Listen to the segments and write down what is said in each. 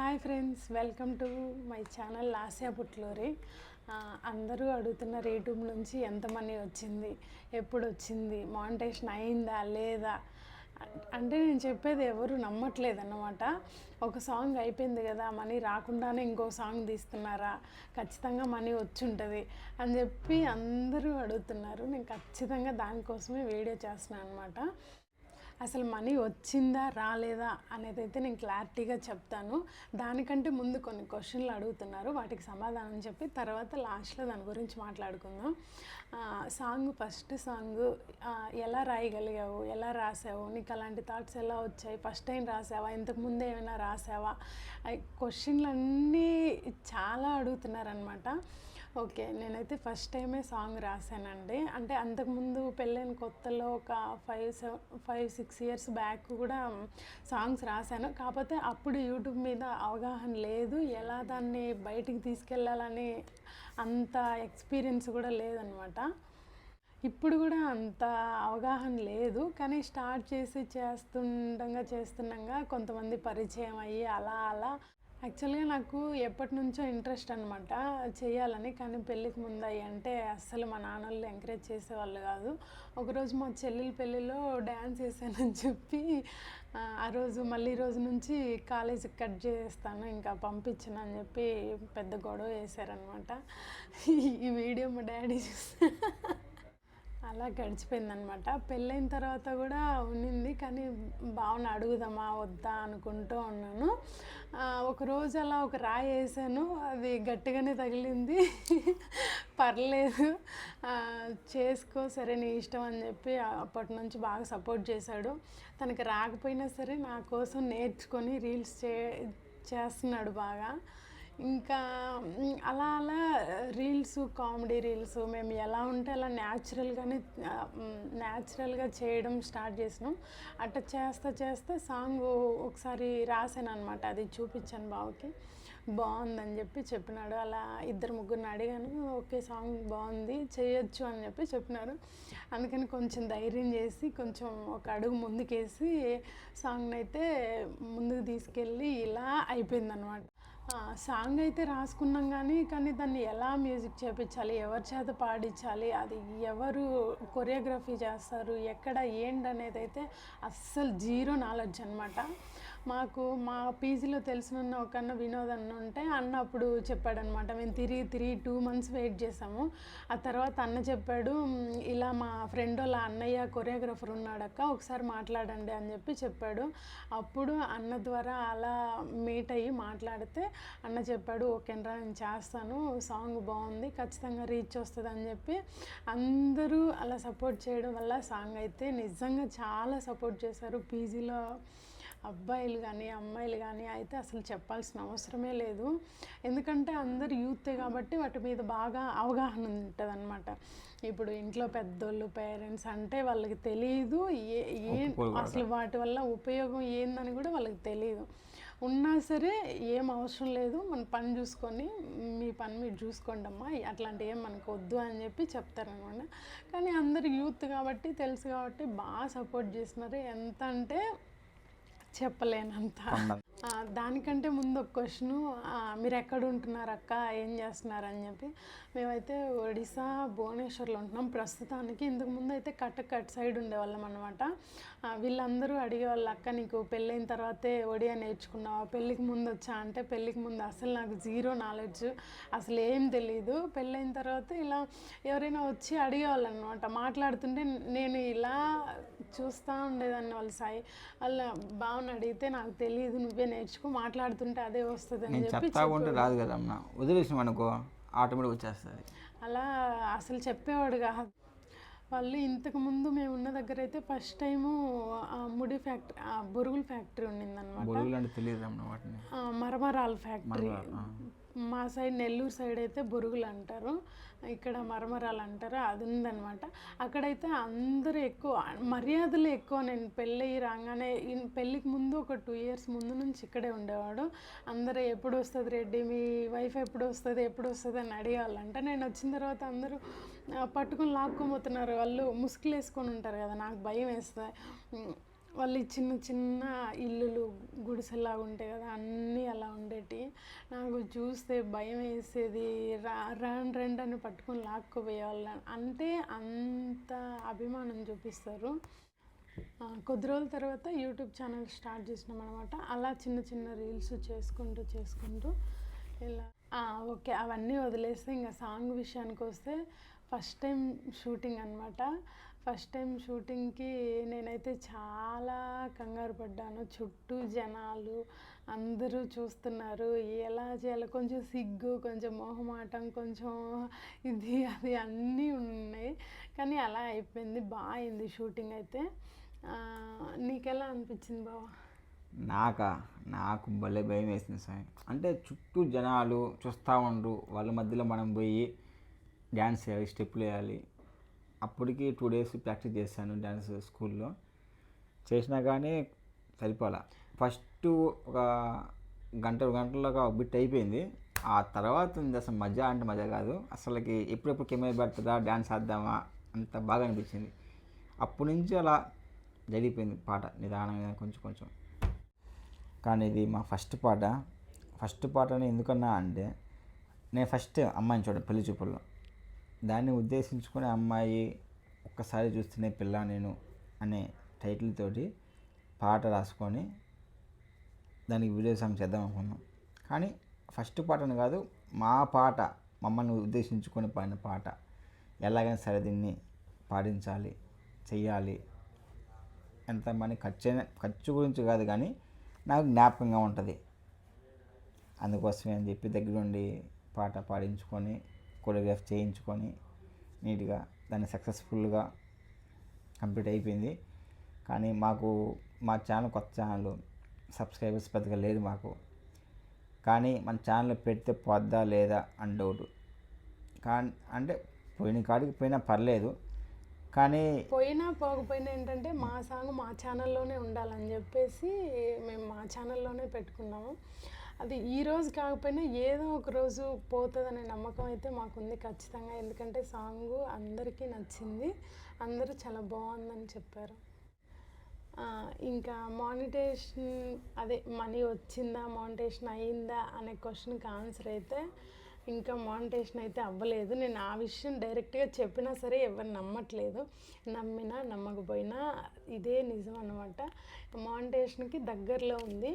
Hi friends, welcome to my channel Lasya Putluri. అందరూ అడుగుతున్నారు YouTube నుంచి ఎంత మనీ వచ్చింది, ఎప్పుడు వచ్చింది, మానిటైజేషన్ అయిందా లేదా అంటే నేను చెప్పేది ఎవరు నమ్మట్లేదు అన్నమాట. ఒక సాంగ్ అయిపోయింది కదా, మనీ రాకుండానే ఇంకో సాంగ్ తీస్తున్నారా, ఖచ్చితంగా మనీ వచ్చి ఉంటుంది అని చెప్పి అందరూ అడుగుతున్నారు. నేను ఖచ్చితంగా దానికోసమే వీడియో చేస్తున్నాను అనమాట. అసలు మనీ వచ్చిందా రాలేదా అనేది అయితే నేను క్లారిటీగా చెప్తాను. దానికంటే ముందు కొన్ని క్వశ్చన్లు అడుగుతున్నారు, వాటికి సమాధానం చెప్పి తర్వాత లాస్ట్లో దాని గురించి మాట్లాడుకుందాం. ఫస్ట్ సాంగ్ ఎలా రాయగలిగావు, ఎలా రాసావు, నీకు అలాంటి థాట్స్ ఎలా వచ్చాయి, ఫస్ట్ టైం రాసావా, ఇంతకుముందు ఏమైనా రాసావా, క్వశ్చన్లన్నీ చాలా అడుగుతున్నారనమాట. ఓకే, నేనైతే ఫస్ట్ టైమే సాంగ్ రాశానండి. అంటే అంతకుముందు పెళ్ళైన కొత్తలో ఒక 5-6 ఇయర్స్ బ్యాక్ కూడా సాంగ్స్ రాశాను. కాకపోతే అప్పుడు యూట్యూబ్ మీద అవగాహన లేదు, ఎలా దాన్ని బయటికి తీసుకెళ్ళాలని అంత ఎక్స్పీరియన్స్ కూడా లేదనమాట. ఇప్పుడు కూడా అంత అవగాహన లేదు, కానీ స్టార్ట్ చేసి చేస్తుండగా కొంతమంది పరిచయం అయ్యి అలా యాక్చువల్గా నాకు ఎప్పటి నుంచో ఇంట్రెస్ట్ అనమాట చేయాలని. కానీ పెళ్ళికి ముందు అంటే అస్సలు మా నాన్నలు ఎంకరేజ్ చేసేవాళ్ళు కాదు. ఒకరోజు మా చెల్లెల పెళ్ళిలో డ్యాన్స్ వేసానని చెప్పి ఆ రోజు మళ్ళీ రోజు నుంచి కాలేజీకి కట్ చేస్తాను, ఇంకా పంపించను అని చెప్పి పెద్ద గొడవ వేశారనమాట. ఈ వీడియో మా డాడీ చూస్తే అలా గడిచిపోయిందనమాట. పెళ్ళైన తర్వాత కూడా ఉన్నింది, కానీ బావని అడుగుదామా వద్దా అనుకుంటూ ఉన్నాను. ఒకరోజు అలా ఒక రాయి వేసాను, అది గట్టిగానే తగిలింది. పర్లేదు, చేసుకో, సరే నీ ఇష్టం అని చెప్పి అప్పటి నుంచి బాగా సపోర్ట్ చేశాడు. తనకి రాకపోయినా సరే నా కోసం నేర్చుకొని రీల్స్ చేస్తున్నాడు బాగా. ఇంకా అలా రీల్స్, కామెడీ రీల్స్ మేము ఎలా ఉంటే అలా న్యాచురల్గా చేయడం స్టార్ట్ చేసినాం. అట్లా చేస్తా సాంగ్ ఒకసారి రాశాను అనమాట. అది చూపించాను బావకి, బాగుందని చెప్పి చెప్పినాడు. అలా 2-3 అడిగాను, ఓకే సాంగ్ బాగుంది చేయొచ్చు అని చెప్పి చెప్పినారు. అందుకని కొంచెం ధైర్యం చేసి కొంచెం ఒక అడుగు ముందుకేసి సాంగ్ని అయితే ముందుకు తీసుకెళ్ళి ఇలా అయిపోయిందనమాట. సాంగ్ అయితే రాసుకున్నాం, కానీ దాన్ని ఎలా మ్యూజిక్ చేపించాలి, ఎవరి చేత పాడించాలి, అది ఎవరు కొరియోగ్రఫీ చేస్తారు, ఎక్కడ ఏంటనేది అయితే అస్సలు జీరో నాలెడ్జ్ అనమాట. మాకు మా పీజీలో తెలిసిన ఒక అన్న వినోద్ అన్న ఉంటే అన్న అప్పుడు చెప్పాడనమాట. మేము తిరిగి 2 months వెయిట్ చేసాము. ఆ తర్వాత అన్న చెప్పాడు, ఇలా మా ఫ్రెండ్ వాళ్ళ అన్నయ్య కొరియోగ్రఫర్ ఉన్నాడక్క, ఒకసారి మాట్లాడండి అని చెప్పి చెప్పాడు. అప్పుడు అన్న ద్వారా అలా మీట్ అయ్యి మాట్లాడితే అన్న చెప్పాడు, ఓకేనరా నేను చేస్తాను, సాంగ్ బాగుంది, ఖచ్చితంగా రీచ్ వస్తుంది అని చెప్పి అందరూ అలా సపోర్ట్ చేయడం వల్ల సాంగ్ అయితే నిజంగా చాలా సపోర్ట్ చేశారు. పీజీలో అబ్బాయిలు కానీ అమ్మాయిలు కానీ అయితే అసలు చెప్పాల్సిన అవసరమే లేదు, ఎందుకంటే అందరు యూతే కాబట్టి వాటి మీద బాగా అవగాహన ఉంటుంది అనమాట. ఇప్పుడు ఇంట్లో పెద్దోళ్ళు పేరెంట్స్ అంటే వాళ్ళకి తెలియదు అసలు వాటి వల్ల ఉపయోగం ఏందని కూడా వాళ్ళకి తెలియదు. ఉన్నా సరే ఏం అవసరం లేదు, మన పని చూసుకొని మీ పని మీరు చూసుకోండి అమ్మా, అట్లాంటి ఏం మనకు వద్దు అని చెప్పి చెప్తారనమాట. కానీ అందరు యూత్ కాబట్టి తెలుసు కాబట్టి బాగా సపోర్ట్ చేస్తున్నారు, ఎంత అంటే చెప్పలేనంత. దానికంటే ముందు ఒక క్వశ్చను, మీరు ఎక్కడ ఉంటున్నారు అక్క, ఏం చేస్తున్నారు అని చెప్పి. మేమైతే ఒడిశా భువనేశ్వర్లో ఉంటున్నాం ప్రస్తుతానికి. ఇంతకుముందు అయితే కటక్ సైడ్ ఉండేవాళ్ళం అనమాట. వీళ్ళందరూ అడిగేవాళ్ళు, అక్క నీకు పెళ్ళైన తర్వాతే ఒడియా నేర్చుకున్నావా, పెళ్ళికి ముందు వచ్చా అంటే పెళ్ళికి ముందు అసలు నాకు జీరో నాలెడ్జ్, అసలు ఏం తెలీదు. పెళ్ళైన తర్వాత ఇలా ఎవరైనా వచ్చి అడిగేవాళ్ళు అనమాట. మాట్లాడుతుంటే నేను ఇలా చూస్తూ ఉండేదాన్ని, వాళ్ళ బావని అడిగితే నాకు తెలియదు, నువ్వే నేర్చుకో, మాట్లాడుతుంటే అదే వస్తుంది అని చెప్పి రాదు కదా అమ్మ, వదిలేసి మనకు ఆటోమేటిక్ వచ్చేస్తుంది. అలా అసలు చెప్పేవాడు కాదు. వాళ్ళు ఇంతకుముందు మేము ఉన్న దగ్గర అయితే ఫస్ట్ టైము ముడి ఫ్యాక్టరీ, బొరుగుల ఫ్యాక్టరీ ఉండిందన్నమాట. మరమరాల ఫ్యాక్టరీ. మా సైడ్ నెల్లూరు సైడ్ అయితే బొరుగులు అంటారు, ఇక్కడ మరమరాలు అంటారు, అది ఉందన్నమాట. అక్కడైతే అందరూ ఎక్కువ మర్యాదలు ఎక్కువ. నేను పెళ్ళి రాగానే పెళ్ళికి ముందు ఒక 2 years ముందు నుంచి ఇక్కడే ఉండేవాడు. అందరూ ఎప్పుడు వస్తుంది రెడ్డి, మీ వైఫ్ ఎప్పుడు వస్తుంది అని అడిగేవాళ్ళంట. నేను వచ్చిన తర్వాత అందరూ పట్టుకొని లాక్కోబోతున్నారు. వాళ్ళు ముసుగులు వేసుకొని ఉంటారు కదా, నాకు భయం వేస్తుంది. వాళ్ళు చిన్న చిన్న ఇల్లులు గుడిసెలాగా ఉంటాయి కదా, అన్నీ అలా ఉండే ఉండేటి. నాకు చూస్తే భయం వేసేది, రండి అని పట్టుకొని లాక్కుపోయేవాళ్ళు. అంటే అంత అభిమానం చూపిస్తారు. కొద్ది రోజుల తర్వాత యూట్యూబ్ ఛానల్ స్టార్ట్ చేసినాం అనమాట. అలా చిన్న చిన్న రీల్స్ చేసుకుంటూ ఇలా ఓకే అవన్నీ వదిలేస్తే ఇంకా సాంగ్ విషయానికి వస్తే ఫస్ట్ టైం షూటింగ్ అనమాట. ఫస్ట్ టైం షూటింగ్కి నేనైతే చాలా కంగారు పడ్డాను. చుట్టూ జనాలు అందరూ చూస్తున్నారు, ఎలా చేయాలి, కొంచెం సిగ్గు, కొంచెం మొహమాటం, కొంచెం ఇది అది అన్నీ ఉన్నాయి. కానీ అలా అయిపోయింది, బాగా అయింది షూటింగ్ అయితే. నీకెలా అనిపించింది బావ? నాకు భలే భయం వేసింది సార్. అంటే చుట్టూ జనాలు చూస్తూ ఉండరు, వాళ్ళ మధ్యలో మనం పోయి డ్యాన్స్ చేయాలి, స్టెప్పులు వేయాలి. అప్పటికి 2 days ప్రాక్టీస్ చేశాను డ్యాన్స్ స్కూల్లో. చేసినా కానీ సరిపోలా. ఫస్ట్ ఒక గంటలోగా ఒక బిట్ అయిపోయింది. ఆ తర్వాత ఉంది అసలు మజా అంటే మజా కాదు. అసలుకి ఎప్పుడెప్పుడు కెమెరా పెడుతుందా, డ్యాన్స్ ఆద్దామా అంత బాగా అనిపించింది. అప్పటి నుంచి అలా జరిగిపోయింది పాట నిదానంగా కొంచెం. కానీ ఇది మా ఫస్ట్ పాటని ఎందుకన్నా అంటే, నేను ఫస్ట్ అమ్మాయిని చూడ పెళ్లి చూపుల్లో, దాన్ని ఉద్దేశించుకుని అమ్మాయి ఒక్కసారి చూస్తేనే పిల్ల నేను అనే టైటిల్ తోటి పాట రాసుకొని దానికి వీడియో సాంగ్ చేద్దాం అనుకున్నాం. కానీ ఫస్ట్ పాటని కాదు, మా పాట, మమ్మల్ని ఉద్దేశించుకొని పాడిన పాట. ఎలాగైనా సరే దీన్ని పాడించాలి, చెయ్యాలి. ఎంత మనీ ఖర్చు గురించి కాదు కానీ నాకు జ్ఞాపకంగా ఉంటుంది. అందుకోసమే అని చెప్పి దగ్గరుండి పాట పాడించుకొని కొరియోగ్రాఫ్ చేయించుకొని నీట్గా దాన్ని సక్సెస్ఫుల్గా కంప్లీట్ అయిపోయింది. కానీ మా ఛానల్ కొత్త ఛానల్, సబ్స్క్రైబర్స్ పెద్దగా లేదు మాకు. కానీ మన ఛానల్ పెడితే పోద్దా లేదా అని డౌట్. కానీ అంటే పోయిన కాడికి పోయినా పర్లేదు, కానీ పోయినా పోకపోయినా ఏంటంటే మా సాంగ్ మా ఛానల్లోనే ఉండాలని చెప్పేసి మేము మా ఛానల్లోనే పెట్టుకున్నాము. అది ఈరోజు కాకపోయినా ఏదో ఒక రోజు పోతుందనే నమ్మకం అయితే మాకుంది ఖచ్చితంగా. ఎందుకంటే సాంగ్ అందరికీ నచ్చింది, అందరూ చాలా బాగుందని చెప్పారు. ఇంకా మానిటేషన్, అదే మనీ వచ్చిందా, మానిటేషన్ అయ్యిందా అనే క్వశ్చన్కి ఆన్సర్ అయితే ఇంకా మానిటేషన్ అయితే అవ్వలేదు. నేను ఆ విషయం డైరెక్ట్గా చెప్పినా సరే ఎవరు నమ్మట్లేదు. నమ్మినా నమ్మకపోయినా ఇదే నిజం అనమాట. మానిటేషన్కి దగ్గరలో ఉంది.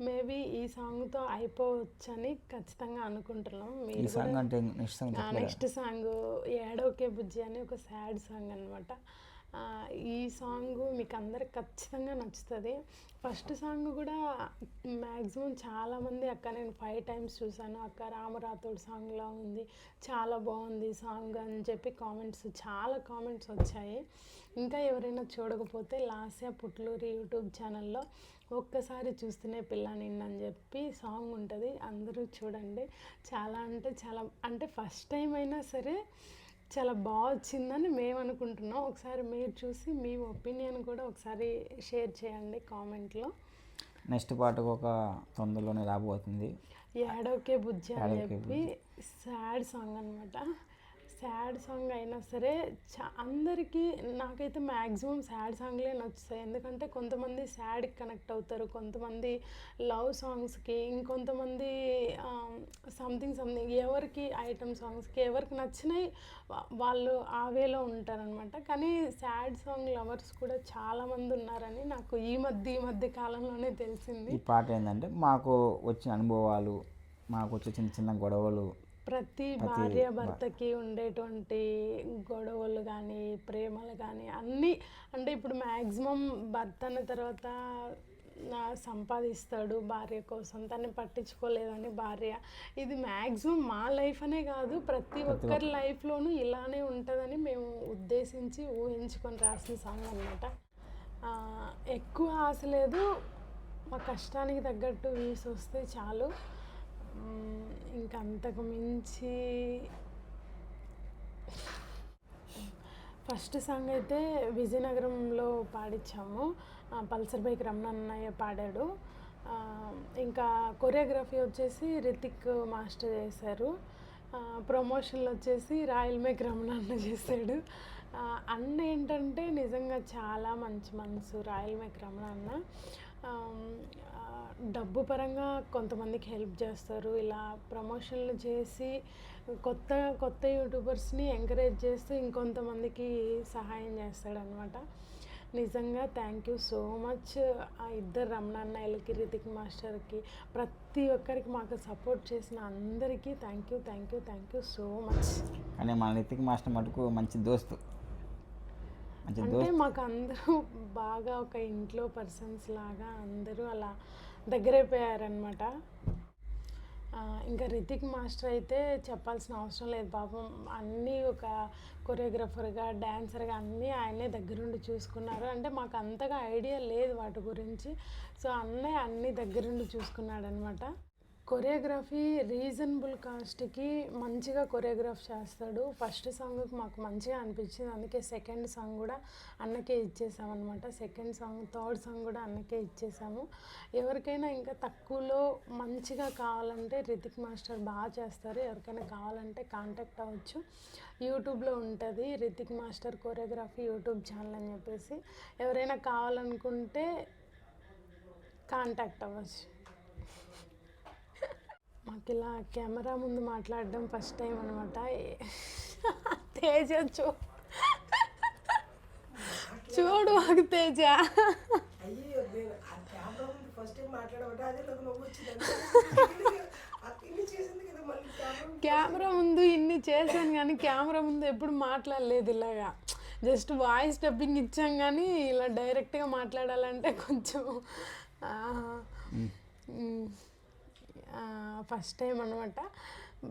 మేబీ ఈ సాంగ్తో అయిపోవచ్చని ఖచ్చితంగా అనుకుంటున్నాం. నెక్స్ట్ సాంగ్ ఏడోకే బుజ్జి అని ఒక సాడ్ సాంగ్ అనమాట. ఈ సాంగ్ మీకు అందరికి ఖచ్చితంగా నచ్చుతుంది. ఫస్ట్ సాంగ్ కూడా మ్యాక్సిమం చాలామంది అక్క నేను 5 times చూశాను, అక్క రామరాథోడ్ సాంగ్లా ఉంది, చాలా బాగుంది సాంగ్ అని చెప్పి చాలా కామెంట్స్ వచ్చాయి. ఇంకా ఎవరైనా చూడకపోతే లాస్య పుట్లూరి యూట్యూబ్ ఛానల్లో ఒక్కసారి చూస్తేనే పిల్ల నిన్నని చెప్పి సాంగ్ ఉంటుంది, అందరూ చూడండి. చాలా అంటే ఫస్ట్ టైం అయినా సరే చాలా బాగా వచ్చిందని మేము అనుకుంటున్నాం. ఒకసారి మీరు చూసి మీ ఒపీనియన్ కూడా ఒకసారి షేర్ చేయండి కామెంట్లో. నెక్స్ట్ పాటకు ఒక తొందరలోనే రాబోతుంది, ఏడోకే బుజ్జి అని చెప్పి సాడ్ సాంగ్ అనమాట. సాడ్ సాంగ్ అయినా సరే అందరికీ, నాకైతే మ్యాక్సిమం సాడ్ సాంగ్లే నచ్చుతాయి. ఎందుకంటే కొంతమంది సాడ్కి కనెక్ట్ అవుతారు, కొంతమంది లవ్ సాంగ్స్కి, ఇంకొంతమంది సంథింగ్ ఎవరికి ఐటమ్ సాంగ్స్కి ఎవరికి నచ్చినాయి వాళ్ళు ఆ వేలో ఉంటారనమాట. కానీ సాడ్ సాంగ్ లవర్స్ కూడా చాలామంది ఉన్నారని నాకు ఈ మధ్య కాలంలోనే తెలిసింది. ఈ పాట ఏంటంటే మాకు వచ్చిన అనుభవాలు, మాకు వచ్చే చిన్న చిన్న గొడవలు, ప్రతి భార్య భర్తకి ఉండేటువంటి గొడవలు కానీ ప్రేమలు కానీ అన్నీ. అంటే ఇప్పుడు మ్యాక్సిమం భర్త అన్న తర్వాత సంపాదిస్తాడు భార్య కోసం, తను పట్టించుకోలేదని భార్య. ఇది మ్యాక్సిమం మా లైఫ్ అనే కాదు, ప్రతి ఒక్కరి లైఫ్లోనూ ఇలానే ఉంటుందని మేము ఊహించుకొని రాసిన సాంగ్ అనమాట. ఎక్కువ ఆశ లేదు, మా కష్టానికి తగ్గట్టు వ్యూస్ వస్తే చాలు. ఇంకా అంతకు మించి ఫస్ట్ సాంగ్ అయితే విజయనగరంలో పాడించాము, పల్సర్ బైక్ రమణన్నయ్య పాడాడు. ఇంకా కొరియోగ్రఫీ వచ్చేసి రితిక్ మాస్టర్ చేశారు. ప్రమోషన్లు వచ్చేసి రాయల్ మేక్ రమణన్న చేశాడు. అన్న ఏంటంటే నిజంగా చాలా మంచి మనసు రాయల్ మేక్ రమణన్న. ఆమ్, ఆ, డబ్బు పరంగా కొంతమందికి హెల్ప్ చేస్తారు, ఇలా ప్రమోషన్లు చేసి కొత్త కొత్త యూట్యూబర్స్ని ఎంకరేజ్ చేస్తూ ఇంకొంతమందికి సహాయం చేస్తాడనమాట. నిజంగా థ్యాంక్ యూ సో మచ్ ఆ ఇద్దరు రమణన్నయ్యలకి, రితిక్ మాస్టర్కి, ప్రతి ఒక్కరికి మాకు సపోర్ట్ చేసిన అందరికీ thank you thank you thank you so much. కానీ మన రితిక్ మాస్టర్ మటుకు మంచి దోస్తు, మంచి అంటే దోస్తు. మాకు అందరూ బాగా ఒక ఇంట్లో పర్సన్స్ లాగా అందరూ అలా దగ్గరైపోయారనమాట. ఇంకా రితిక్ మాస్టర్ అయితే చెప్పాల్సిన అవసరం లేదు పాపం, అన్నీ ఒక కొరియోగ్రఫర్గా, డ్యాన్సర్గా అన్నీ ఆయనే దగ్గరుండి చూసుకున్నారు. అంటే మాకు అంతగా ఐడియా లేదు వాటి గురించి, సో అన్నయ్య అన్నీ దగ్గరుండి చూసుకున్నాడనమాట. కొరియోగ్రఫీ రీజనబుల్ కాస్ట్కి మంచిగా కొరియోగ్రాఫ్ చేస్తాడు. ఫస్ట్ సాంగ్కి మాకు మంచిగా అనిపించింది, అందుకే సెకండ్ సాంగ్ కూడా అన్నకే ఇచ్చేసామన్నమాట. సెకండ్ సాంగ్, థర్డ్ సాంగ్ కూడా అన్నకే ఇచ్చేసాము. ఎవరికైనా ఇంకా తక్కువలో మంచిగా కావాలంటే రితిక్ మాస్టర్ బాగా చేస్తారు. ఎవరికైనా కావాలంటే కాంటాక్ట్ అవ్వచ్చు, యూట్యూబ్లో ఉంటుంది Ritik master choreography YouTube channel అని చెప్పేసి. ఎవరైనా కావాలనుకుంటే కాంటాక్ట్ అవ్వచ్చు. మాకు ఇలా కెమెరా ముందు మాట్లాడడం ఫస్ట్ టైం అనమాట. తేజ చూడు మాకు తేజ కెమెరా ముందు ఇన్ని చేశాను కానీ కెమెరా ముందు ఎప్పుడు మాట్లాడలేదు ఇలాగా. జస్ట్ వాయిస్ డబ్బింగ్ ఇచ్చాం కానీ ఇలా డైరెక్ట్గా మాట్లాడాలంటే కొంచెం ఫస్ట్ టైం అనమాట.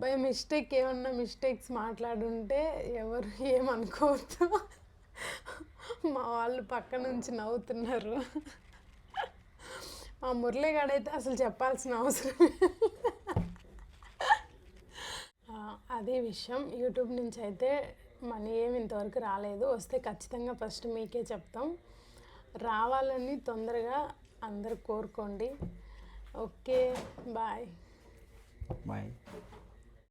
బై మిస్టేక్ ఏమన్నా మిస్టేక్స్ మాట్లాడుంటే ఎవరు ఏమనుకోవద్దు, మా వాళ్ళు పక్క నుంచి నవ్వుతున్నారు. మా మురళీగాడైతే అసలు చెప్పాల్సిన అవసరం అదే విషయం. యూట్యూబ్ నుంచి అయితే మనీ ఏమి ఇంతవరకు రాలేదు, వస్తే ఖచ్చితంగా ఫస్ట్ మీకే చెప్తాం. రావాలని తొందరగా అందరు కోరుకోండి. Okay bye. బాయ్.